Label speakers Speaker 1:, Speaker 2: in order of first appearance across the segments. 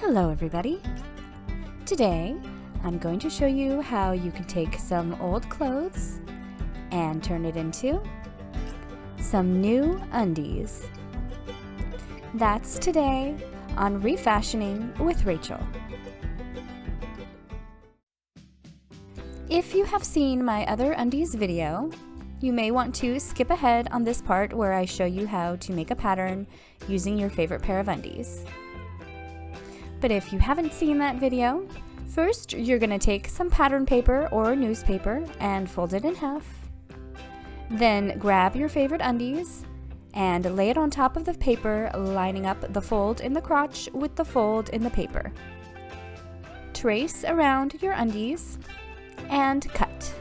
Speaker 1: Hello everybody! Today I'm going to show you how you can take some old clothes and turn it into some new undies. That's today on Refashioning with Rachel. If you have seen my other undies video, you may want to skip ahead on this part where I show you how to make a pattern using your favorite pair of undies. But if you haven't seen that video, first you're going to take some pattern paper or newspaper and fold it in half. Then grab your favorite undies and lay it on top of the paper, lining up the fold in the crotch with the fold in the paper. Trace around your undies and cut.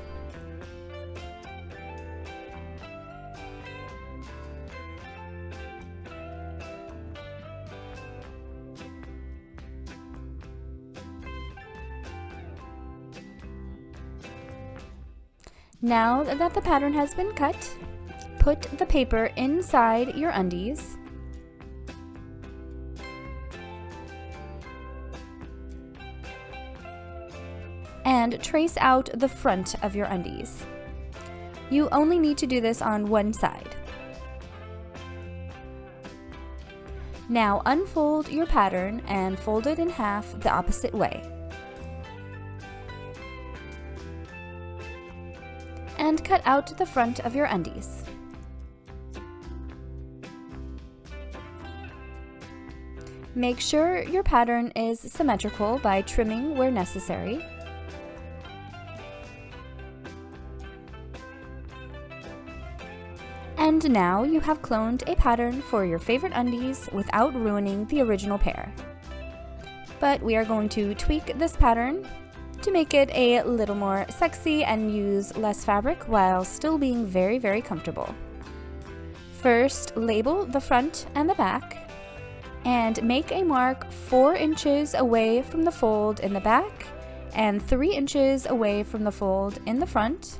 Speaker 1: Now that the pattern has been cut, put the paper inside your undies and trace out the front of your undies. You only need to do this on one side. Now unfold your pattern and fold it in half the opposite way. And cut out the front of your undies. Make sure your pattern is symmetrical by trimming where necessary. And now you have cloned a pattern for your favorite undies without ruining the original pair. But we are going to tweak this pattern to make it a little more sexy and use less fabric while still being very, very comfortable. First, label the front and the back and make a mark 4 inches away from the fold in the back and 3 inches away from the fold in the front,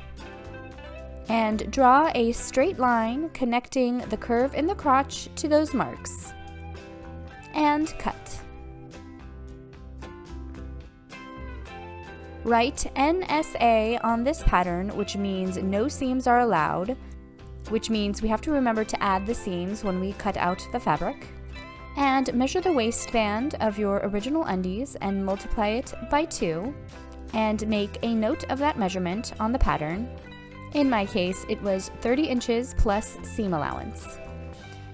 Speaker 1: and draw a straight line connecting the curve in the crotch to those marks, and cut. Write NSA on this pattern, which means no seams are allowed, which means we have to remember to add the seams when we cut out the fabric. And measure the waistband of your original undies and multiply it by 2, and make a note of that measurement on the pattern. In my case, it was 30 inches plus seam allowance.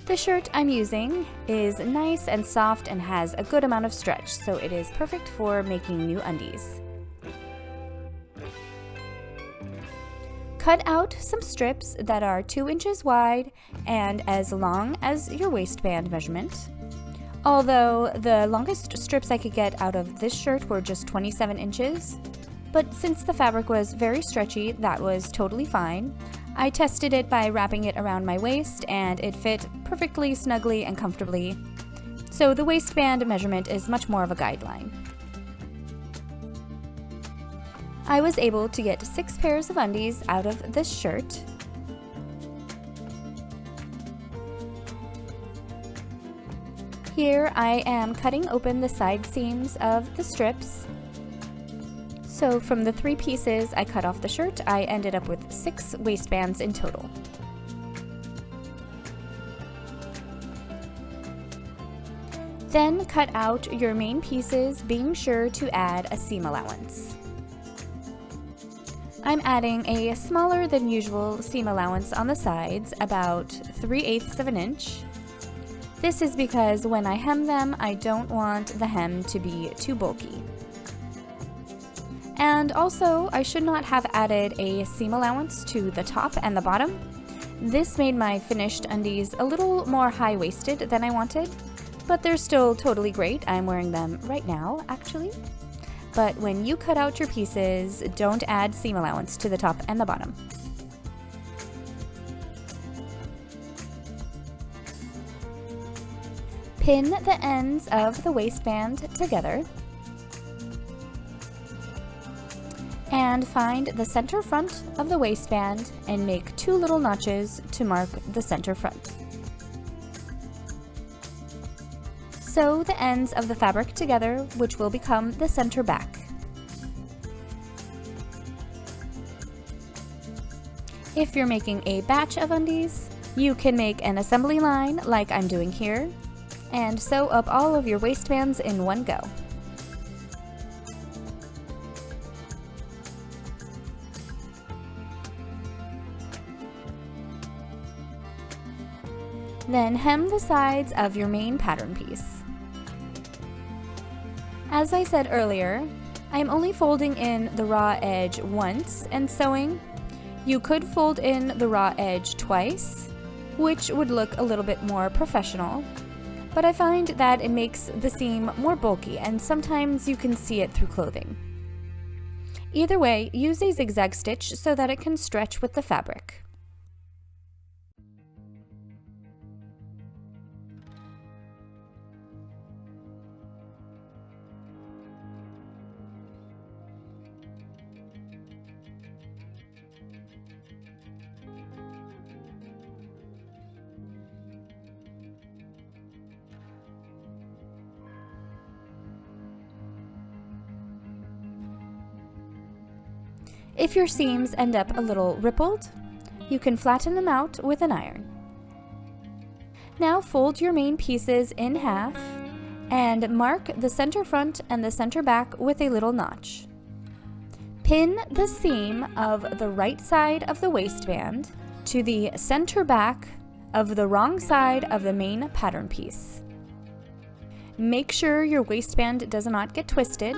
Speaker 1: The shirt I'm using is nice and soft and has a good amount of stretch, so it is perfect for making new undies. Cut out some strips that are 2 inches wide and as long as your waistband measurement. Although the longest strips I could get out of this shirt were just 27 inches. But since the fabric was very stretchy, that was totally fine. I tested it by wrapping it around my waist and it fit perfectly snugly and comfortably. So the waistband measurement is much more of a guideline. I was able to get 6 pairs of undies out of this shirt. Here I am cutting open the side seams of the strips. So from the 3 pieces I cut off the shirt, I ended up with 6 waistbands in total. Then cut out your main pieces, being sure to add a seam allowance. I'm adding a smaller than usual seam allowance on the sides, about 3/8 of an inch. This is because when I hem them, I don't want the hem to be too bulky. And also, I should not have added a seam allowance to the top and the bottom. This made my finished undies a little more high-waisted than I wanted, but they're still totally great. I'm wearing them right now, actually. But when you cut out your pieces, don't add seam allowance to the top and the bottom. Pin the ends of the waistband together and find the center front of the waistband and make 2 little notches to mark the center front. sew the ends of the fabric together, which will become the center back. If you're making a batch of undies, you can make an assembly line like I'm doing here, and sew up all of your waistbands in one go. Then hem the sides of your main pattern piece. As I said earlier, I am only folding in the raw edge once and sewing. You could fold in the raw edge twice, which would look a little bit more professional, but I find that it makes the seam more bulky and sometimes you can see it through clothing. Either way, use a zigzag stitch so that it can stretch with the fabric. If your seams end up a little rippled, you can flatten them out with an iron. Now fold your main pieces in half and mark the center front and the center back with a little notch. Pin the seam of the right side of the waistband to the center back of the wrong side of the main pattern piece. Make sure your waistband does not get twisted,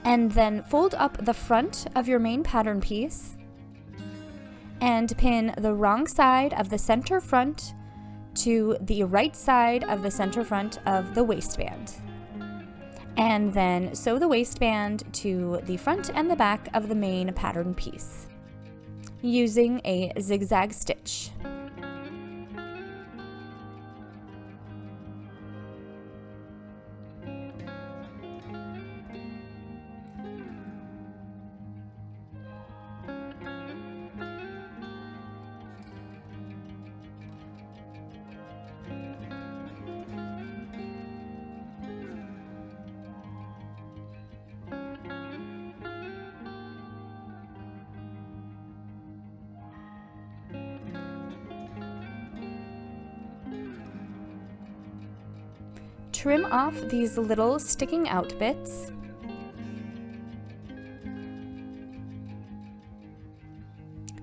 Speaker 1: and then fold up the front of your main pattern piece and pin the wrong side of the center front to the right side of the center front of the waistband. And then sew the waistband to the front and the back of the main pattern piece using a zigzag stitch. Trim off these little sticking out bits.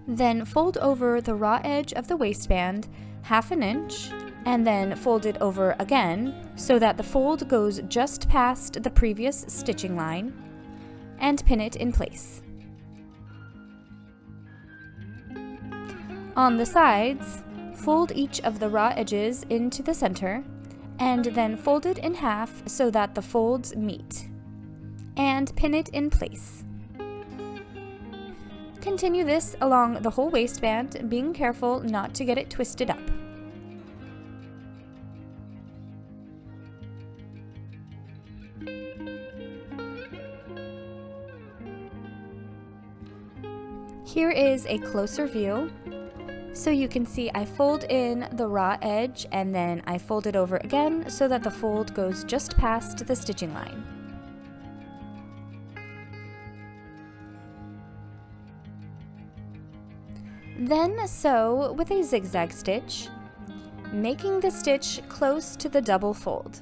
Speaker 1: Then fold over the raw edge of the waistband ½ inch and then fold it over again so that the fold goes just past the previous stitching line and pin it in place. On the sides, fold each of the raw edges into the center and then fold it in half so that the folds meet, and pin it in place. Continue this along the whole waistband, being careful not to get it twisted up. Here is a closer view. So you can see I fold in the raw edge and then I fold it over again so that the fold goes just past the stitching line. Then sew with a zigzag stitch, making the stitch close to the double fold.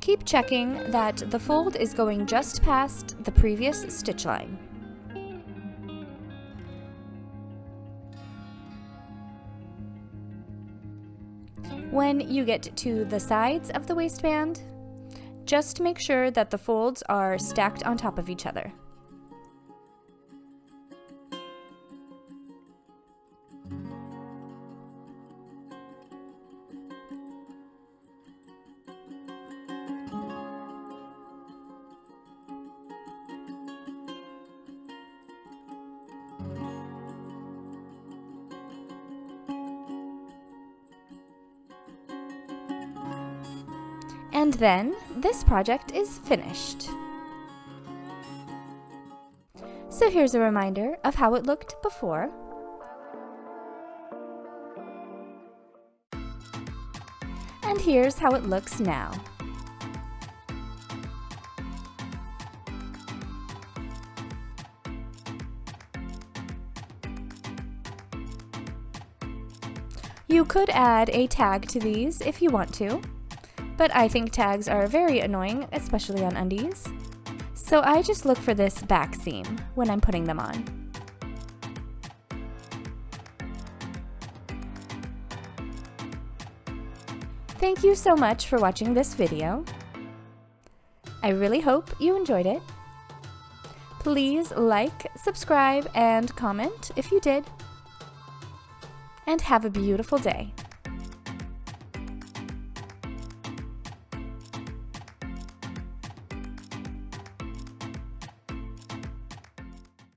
Speaker 1: Keep checking that the fold is going just past the previous stitch line. When you get to the sides of the waistband, just make sure that the folds are stacked on top of each other. And then this project is finished. So here's a reminder of how it looked before. And here's how it looks now. You could add a tag to these if you want to, but I think tags are very annoying, especially on undies. So I just look for this back seam when I'm putting them on. Thank you so much for watching this video. I really hope you enjoyed it. Please like, subscribe, and comment if you did. And have a beautiful day.